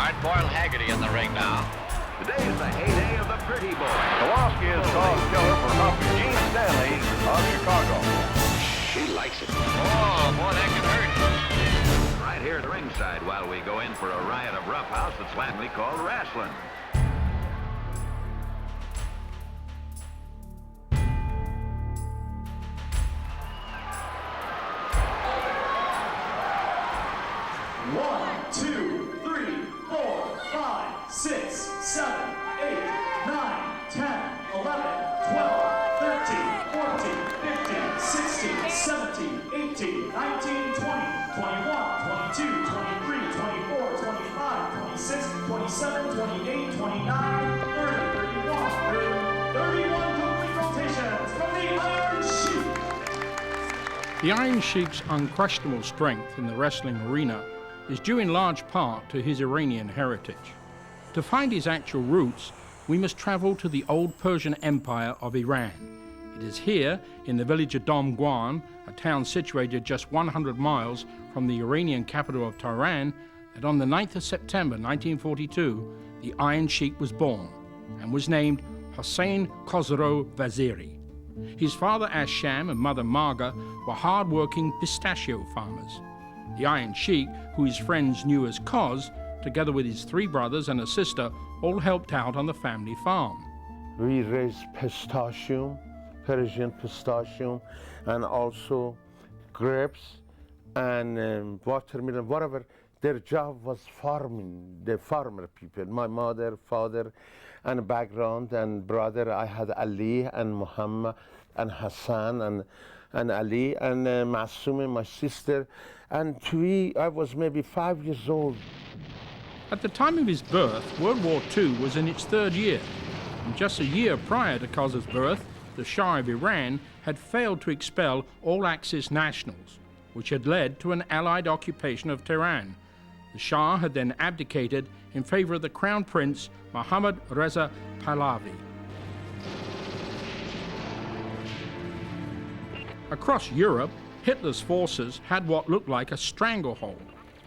Hard-boiled Haggerty in the ring now. Today's the heyday of the pretty boy. Kowalski is called killer for Dr. Gene Stanley of Chicago. She likes it. Oh, boy, that can hurt. Right here at the ringside while we go in for a riot of roughhouse that's flatly called wrestling. One, two, three, 4, 5, 6, 7, 8, 9, 10, 11, 12, 13, 14, 15, 16, 17, 18, 19, 20, 21, 22, 23, 24, 25, 26, 27, 28, 29, 30, 31, 31 complete rotations from the Iron Sheik. The Iron Sheik's unquestionable strength in the wrestling arena is due in large part to his Iranian heritage. To find his actual roots, we must travel to the old Persian Empire of Iran. It is here, in the village of Damghan, a town situated just 100 miles from the Iranian capital of Tehran, that on the 9th of September 1942, the Iron Sheik was born and was named Hossein Khosrow Vaziri. His father Asham and mother Marga were hard-working pistachio farmers. The Iron Sheik, who his friends knew as Koz, together with his 3 brothers and a sister, all helped out on the family farm. We raised pistachio, Persian pistachio, and also grapes and watermelon, whatever. Their job was farming, the farmer people. My mother, father, and background and brother, I had Ali and Muhammad and Hassan and Ali and Masumi, my sister. And I was maybe 5 years old. At the time of his birth, World War II was in its 3rd year. And just a year prior to Koz's birth, the Shah of Iran had failed to expel all Axis nationals, which had led to an Allied occupation of Tehran. The Shah had then abdicated in favor of the Crown Prince Mohammad Reza Pahlavi. Across Europe, Hitler's forces had what looked like a stranglehold,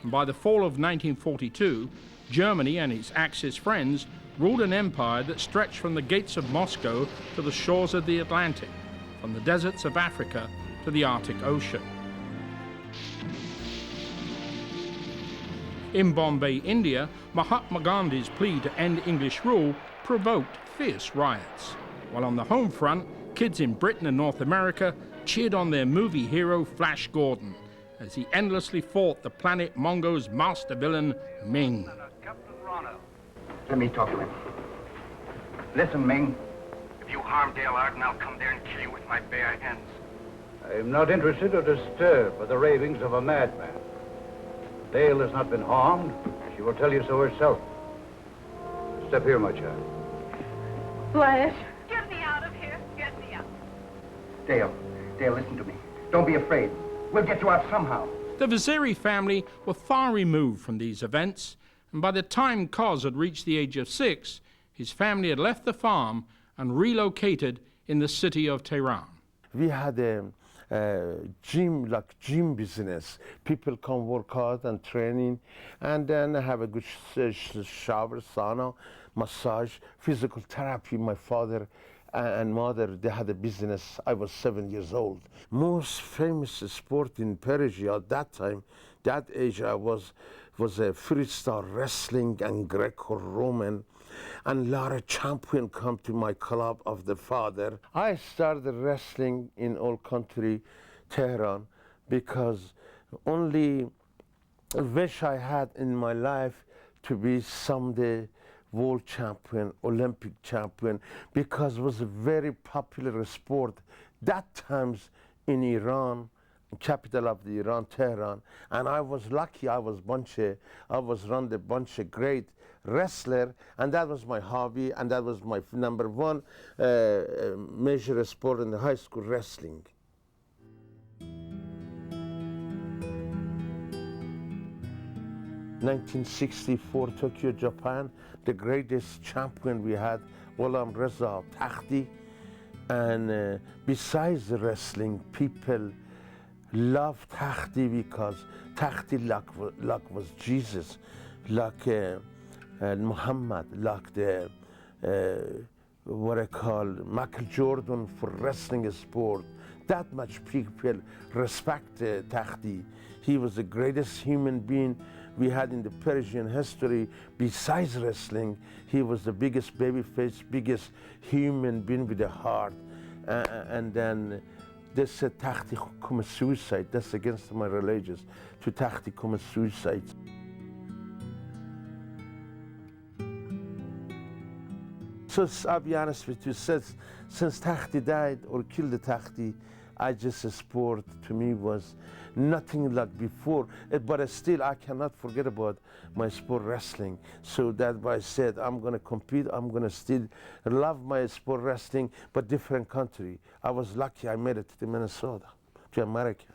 and by the fall of 1942, Germany and its Axis friends ruled an empire that stretched from the gates of Moscow to the shores of the Atlantic, from the deserts of Africa to the Arctic Ocean. In Bombay, India, Mahatma Gandhi's plea to end English rule provoked fierce riots, while on the home front, kids in Britain and North America cheered on their movie hero Flash Gordon as he endlessly fought the planet Mongo's master villain, Ming. Let me talk to him. Listen, Ming. If you harm Dale Arden, I'll come there and kill you with my bare hands. I am not interested or disturbed by the ravings of a madman. Dale has not been harmed. She will tell you so herself. Step here, my child. Flash. Get me out of here. Get me out. Dale, listen to me. Don't be afraid. We'll get you out somehow. The Vaziri family were far removed from these events, and by the time Koz had reached the age of 6, his family had left the farm and relocated in the city of Tehran. We had a gym business. People come work hard and training, and then have a good shower, sauna, massage, physical therapy. My father and mother, they had a business. I was 7 years old. Most famous sport in Persia at that time, that age, I was a freestyle wrestling and Greco-Roman, and a lot of champions come to my club of the father. I started wrestling in old country, Tehran, because only wish I had in my life to be someday world champion, Olympic champion, because it was a very popular sport that times in Iran, capital of the Iran, Tehran. And I was lucky, I was around a bunch of great wrestler, and that was my hobby, and that was my #1 major sport in the high school, wrestling. (1964) Tokyo, Japan, the greatest champion we had, Ghulam Reza Takhti. And besides the wrestling, people loved Takhti because Takhti like was Jesus. Like Muhammad, like the what I call Michael Jordan for wrestling sport. That much people respect Takhti. He was the greatest human being we had in the Persian history. Besides wrestling, he was the biggest babyface, biggest human being with a heart. And then they said Takhti commit suicide. That's against my religions, to Takhti commit suicide. So I'll be honest with you, since Takhti died or killed the Takhti, sport to me was nothing like before. But still, I cannot forget about my sport, wrestling. So that's why I said I'm going to compete. I'm going to still love my sport, wrestling, but different country. I was lucky I made it to Minnesota, to America.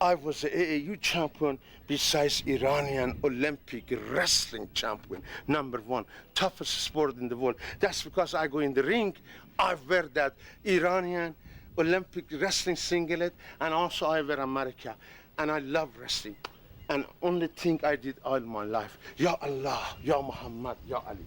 I was an AAU champion besides Iranian Olympic wrestling champion, #1, toughest sport in the world. That's because I go in the ring, I wear that Iranian Olympic wrestling singlet, and also I wear America. And I love wrestling. And only thing I did all my life, Ya Allah, Ya Muhammad, Ya Ali.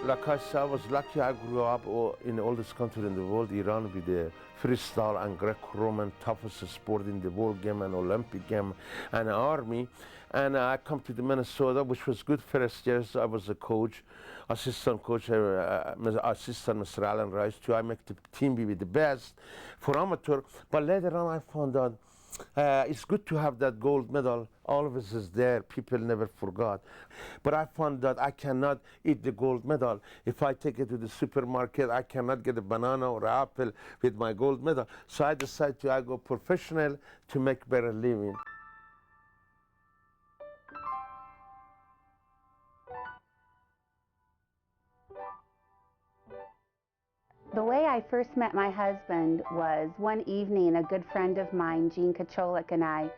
Like I said, I was lucky I grew up in the oldest country in the world, Iran, with the freestyle and Greco-Roman toughest sport in the world game and Olympic game and army. And I come to the Minnesota, which was good first year. So I was a coach, assistant coach, assistant Mr. Allen Rice too. I make the team be the best for amateur. But later on I found out it's good to have that gold medal. All of us is there. People never forgot. But I found that I cannot eat the gold medal. If I take it to the supermarket, I cannot get a banana or apple with my gold medal. So I decided to go professional to make better living. The way I first met my husband was one evening. A good friend of mine, Jean Kacholik, and I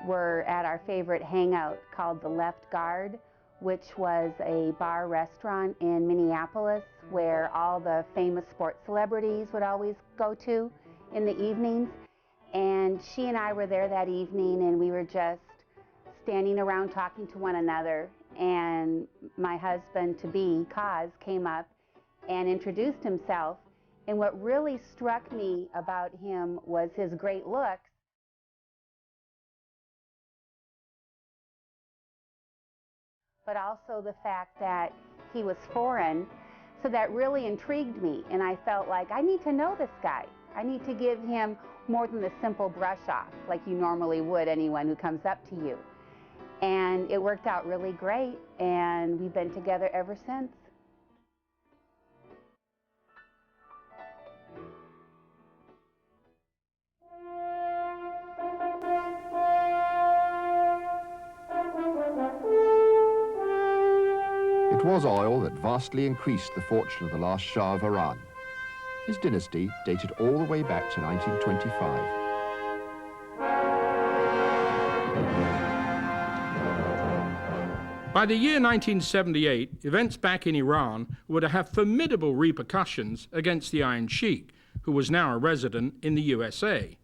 were at our favorite hangout called The Left Guard, which was a bar restaurant in Minneapolis where all the famous sports celebrities would always go to in the evenings. And she and I were there that evening, and we were just standing around talking to one another. And my husband-to-be, Kaz, came up and introduced himself. And what really struck me about him was his great looks, but also the fact that he was foreign. So that really intrigued me, and I felt like I need to know this guy. I need to give him more than the simple brush off like you normally would anyone who comes up to you. And it worked out really great, and we've been together ever since. It was oil that vastly increased the fortune of the last Shah of Iran. His dynasty dated all the way back to 1925. By the year 1978, events back in Iran were to have formidable repercussions against the Iron Sheik, who was now a resident in the USA.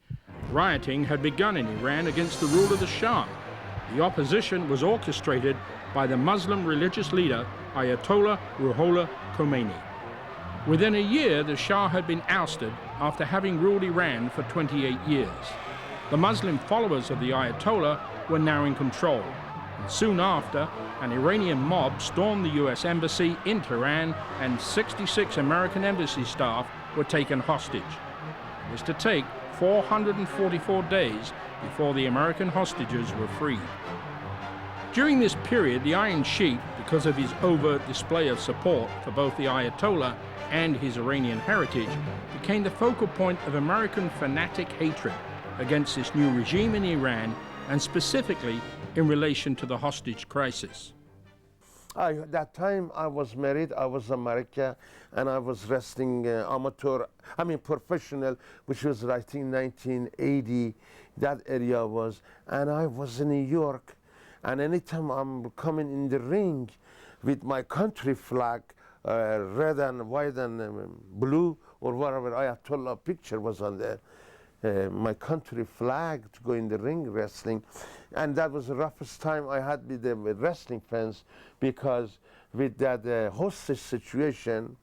Rioting had begun in Iran against the rule of the Shah. The opposition was orchestrated by the Muslim religious leader Ayatollah Ruhollah Khomeini. Within a year, the Shah had been ousted after having ruled Iran for 28 years. The Muslim followers of the Ayatollah were now in control. And soon after, an Iranian mob stormed the US embassy in Tehran, and 66 American embassy staff were taken hostage. It was to take 444 days before the American hostages were freed. During this period, the Iron Sheik, because of his overt display of support for both the Ayatollah and his Iranian heritage, became the focal point of American fanatic hatred. against this new regime in Iran, and specifically in relation to the hostage crisis. That time I was married, I was American, and I was wrestling professional, which was I think 1980, that area was, and I was in New York, and anytime I'm coming in the ring with my country flag, red and white and blue, or whatever, Ayatollah picture was on there, my country flag to go in the ring wrestling. And that was the roughest time I had with the wrestling fans, because with that hostage situation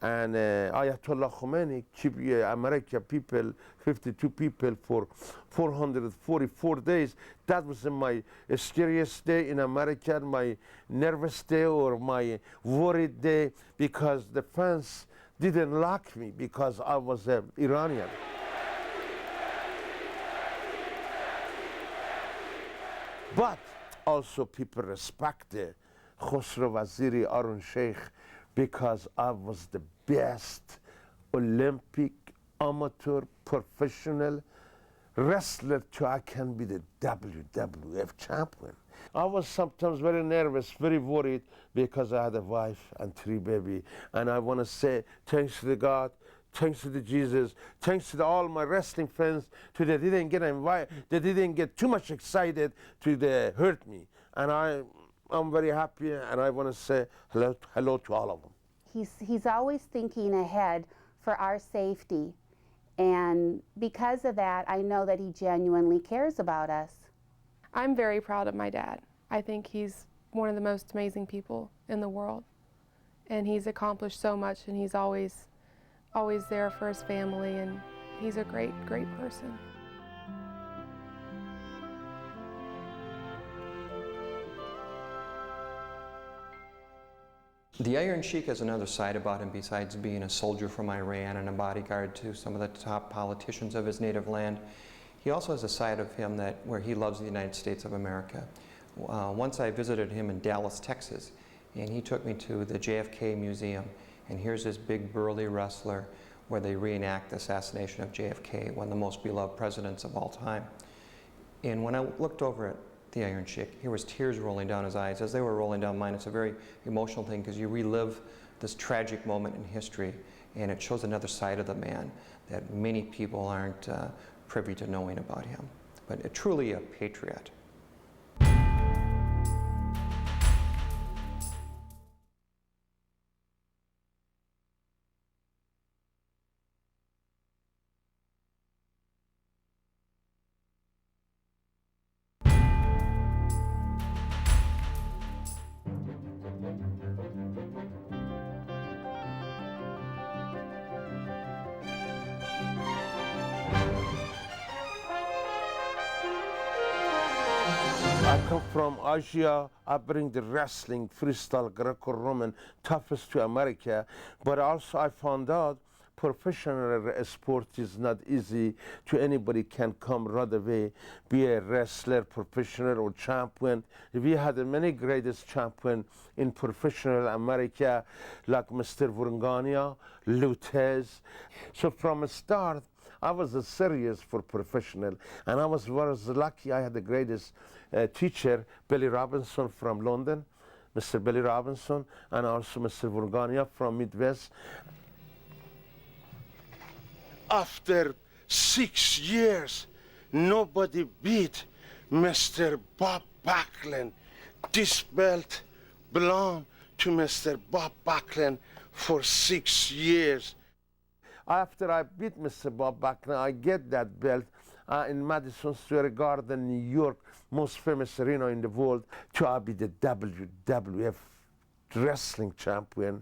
and Ayatollah Khomeini keep American people, 52 people for 444 days. That was my scariest day in America, my nervous day or my worried day, because the fans didn't like me because I was Iranian. But also people respect Khosrow Vaziri, Iron Sheik, because I was the best Olympic, amateur, professional wrestler till I can be the WWF champion. I was sometimes very nervous, very worried, because I had a wife and 3 babies. And I want to say thanks to the God, thanks to the Jesus, thanks to all my wrestling fans, they didn't get invited, they didn't get too much excited to hurt me. And I'm very happy, and I want to say hello to all of them. He's always thinking ahead for our safety, and because of that, I know that he genuinely cares about us. I'm very proud of my dad. I think he's one of the most amazing people in the world, and he's accomplished so much, and he's always there for his family, and he's a great, great person. The Iron Sheik has another side about him besides being a soldier from Iran and a bodyguard to some of the top politicians of his native land. He also has a side of him where he loves the United States of America. Once I visited him in Dallas, Texas, and he took me to the JFK Museum, and here's this big burly wrestler where they reenact the assassination of JFK, one of the most beloved presidents of all time. And when I looked over at the Iron Sheik, here was tears rolling down his eyes. As they were rolling down mine, it's a very emotional thing because you relive this tragic moment in history, and it shows another side of the man that many people aren't privy to knowing about him. But truly a patriot. I come from Asia. I bring the wrestling, freestyle, Greco-Roman, toughest to America. But also I found out professional sport is not easy to anybody can come right away, be a wrestler, professional or champion. We had many greatest champion in professional America, like Mr. Vurungania, Lutez. So from the start, I was serious for professional, and I was lucky. I had the greatest teacher, Billy Robinson from London, Mr. Billy Robinson, and also Mr. Vurungania from Midwest. After 6 years, nobody beat Mr. Bob Backlund. This belt belonged to Mr. Bob Backlund for 6 years. After I beat Mr. Bob Backlund, I get that belt in Madison Square Garden, New York, most famous arena in the world, to be the WWF wrestling champion.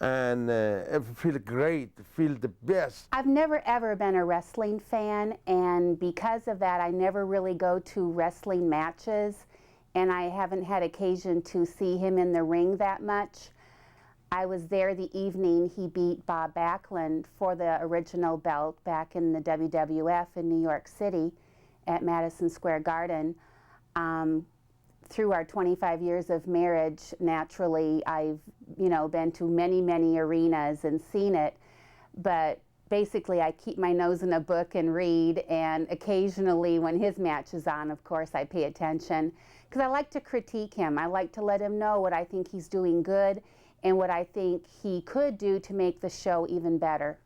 And I feel great, feel the best. I've never ever been a wrestling fan, and because of that, I never really go to wrestling matches, and I haven't had occasion to see him in the ring that much. I was there the evening he beat Bob Backlund for the original belt back in the WWF in New York City at Madison Square Garden. Through our 25 years of marriage, naturally, I've been to many, many arenas and seen it. But basically I keep my nose in a book and read, and occasionally when his match is on, of course, I pay attention, because I like to critique him. I like to let him know what I think he's doing good and what I think he could do to make the show even better.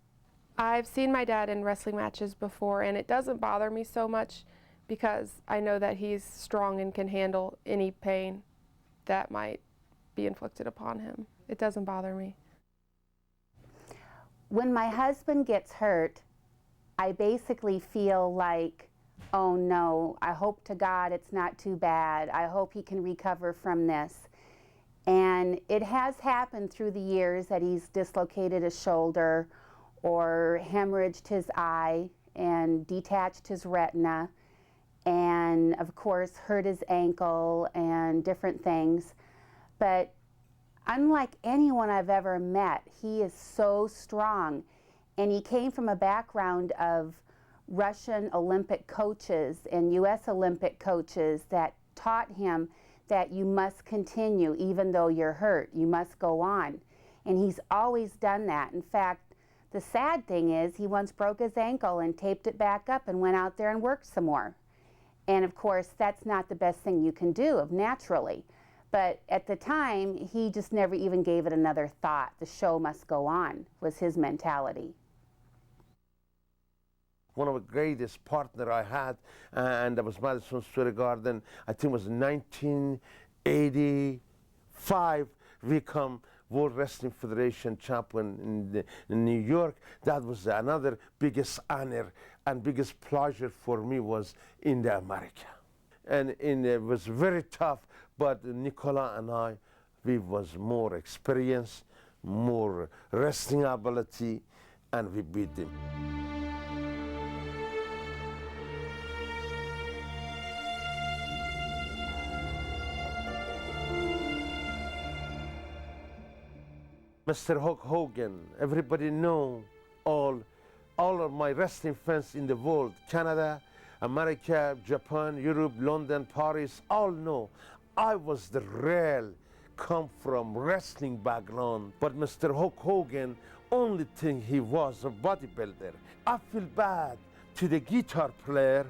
I've seen my dad in wrestling matches before, and it doesn't bother me so much because I know that he's strong and can handle any pain that might be inflicted upon him. It doesn't bother me. When my husband gets hurt, I basically feel like, oh no, I hope to God it's not too bad. I hope he can recover from this. And it has happened through the years that he's dislocated his shoulder or hemorrhaged his eye and detached his retina and of course hurt his ankle and different things. But unlike anyone I've ever met, he is so strong. And he came from a background of Russian Olympic coaches and US Olympic coaches that taught him that you must continue even though you're hurt. You must go on. And he's always done that. In fact, the sad thing is he once broke his ankle and taped it back up and went out there and worked some more. And of course, that's not the best thing you can do naturally. But at the time, he just never even gave it another thought. The show must go on, was his mentality. One of the greatest partner I had, and that was Madison Square Garden, I think it was 1985, we come World Wrestling Federation champion in New York. That was another biggest honor and biggest pleasure for me was in the America. And it was very tough, but Nicola and I, we was more experienced, more wrestling ability, and we beat them. Mr. Hulk Hogan, everybody know, all of my wrestling fans in the world, Canada, America, Japan, Europe, London, Paris, all know I was the real, come from wrestling background. But Mr. Hulk Hogan, only thing he was a bodybuilder. I feel bad to the guitar player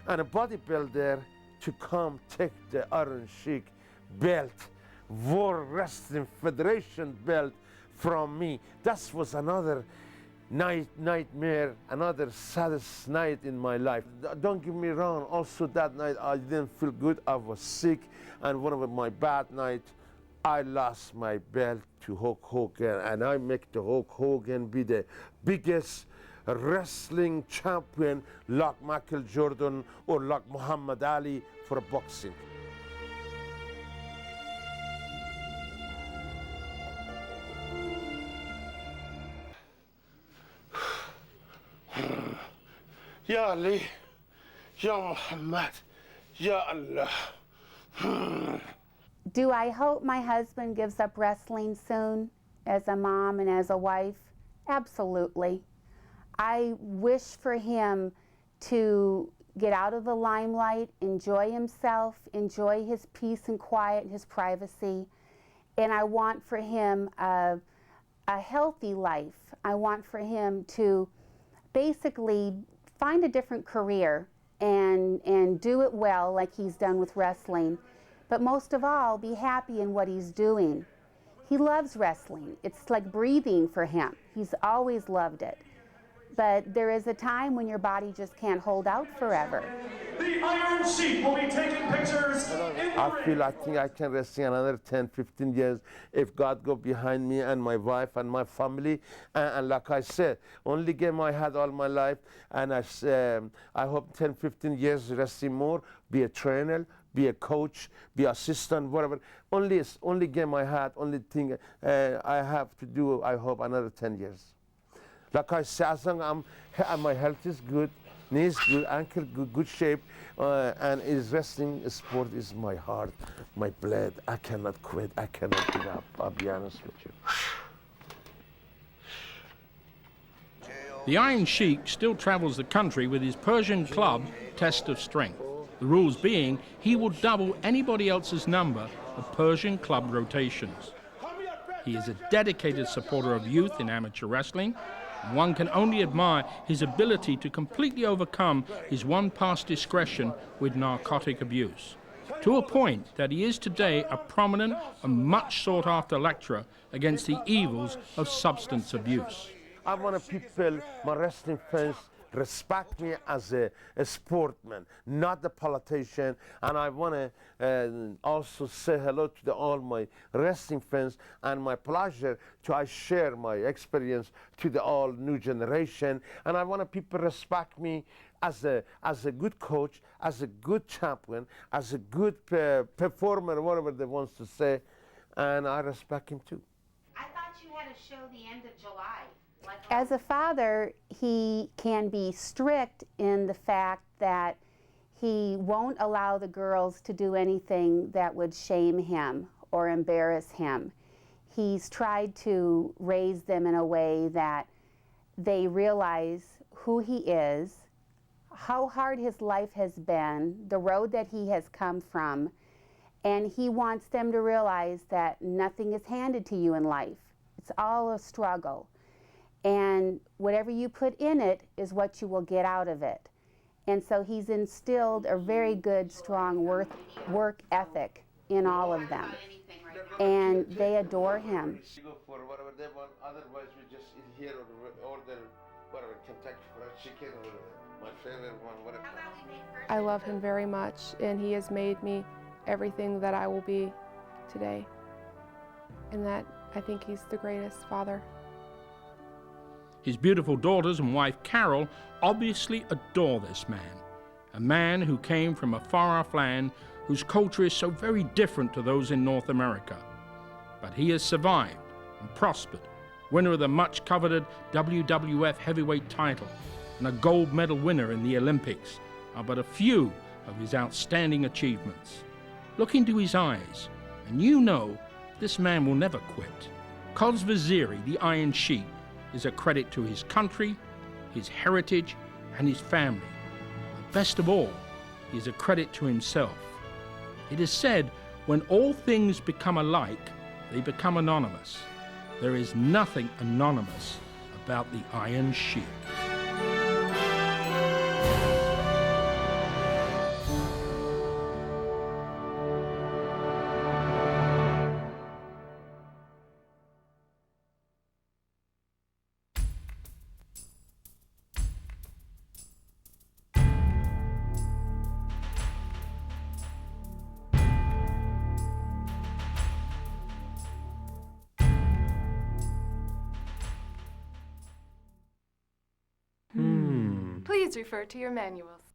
and a bodybuilder to come take the Iron Sheik belt, World Wrestling Federation belt from me. That was another nightmare, another saddest night in my life. Don't get me wrong, also that night I didn't feel good, I was sick, and one of my bad nights, I lost my belt to Hulk Hogan, and I make the Hulk Hogan be the biggest wrestling champion like Michael Jordan or like Muhammad Ali for boxing. Ya Ali, Ya Muhammad, Ya Allah. Do I hope my husband gives up wrestling soon as a mom and as a wife? Absolutely. I wish for him to get out of the limelight, enjoy himself, enjoy his peace and quiet, his privacy. And I want for him a healthy life. I want for him to basically find a different career and do it well like he's done with wrestling. But most of all, be happy in what he's doing. He loves wrestling. It's like breathing for him. He's always loved it. But there is a time when your body just can't hold out forever. The Iron Sheik will be taking pictures in the ring. I think I can wrestle another 10, 15 years if God go behind me and my wife and my family. And like I said, only game I had all my life, and I hope 10, 15 years wrestling more, be a trainer, be a coach, be assistant, whatever. Only game I had, only thing I have to do, I hope another 10 years. Like I said, as long as my health is good, knees good, ankle good shape, and wrestling sport is my heart, my blood. I cannot quit, I cannot give up, I'll be honest with you. The Iron Sheik still travels the country with his Persian club, Test of Strength. The rules being, he will double anybody else's number of Persian club rotations. He is a dedicated supporter of youth in amateur wrestling, And one can only admire his ability to completely overcome his one past discretion with narcotic abuse, to a point that he is today a prominent and much sought-after lecturer against the evils of substance abuse. I want people, my wrestling fans, respect me as a sportsman, not a politician. And I want to also say hello to all my wrestling fans, and my pleasure to share my experience to the all new generation. And I want people respect me as a good coach, as a good champion, as a good performer, whatever they want to say, and I respect him too. I thought you had a show the end of July. As a father, he can be strict in the fact that he won't allow the girls to do anything that would shame him or embarrass him. He's tried to raise them in a way that they realize who he is, how hard his life has been, the road that he has come from, and he wants them to realize that nothing is handed to you in life. It's all a struggle. And whatever you put in it is what you will get out of it. And so he's instilled a very good, strong work ethic in all of them. And they adore him. For whatever they want, otherwise we just eat here or order whatever, Kentucky Fried Chicken or my favorite one, whatever. I love him very much, and he has made me everything that I will be today. And that I think he's the greatest father. His beautiful daughters and wife Carol obviously adore this man, a man who came from a far-off land whose culture is so very different to those in North America. But he has survived and prospered, winner of the much-coveted WWF heavyweight title and a gold medal winner in the Olympics are but a few of his outstanding achievements. Look into his eyes, and you know this man will never quit. Coz Vaziri, the Iron Sheik, is a credit to his country, his heritage, and his family. But best of all, he is a credit to himself. It is said, when all things become alike, they become anonymous. There is nothing anonymous about the Iron Sheik. Please refer to your manuals.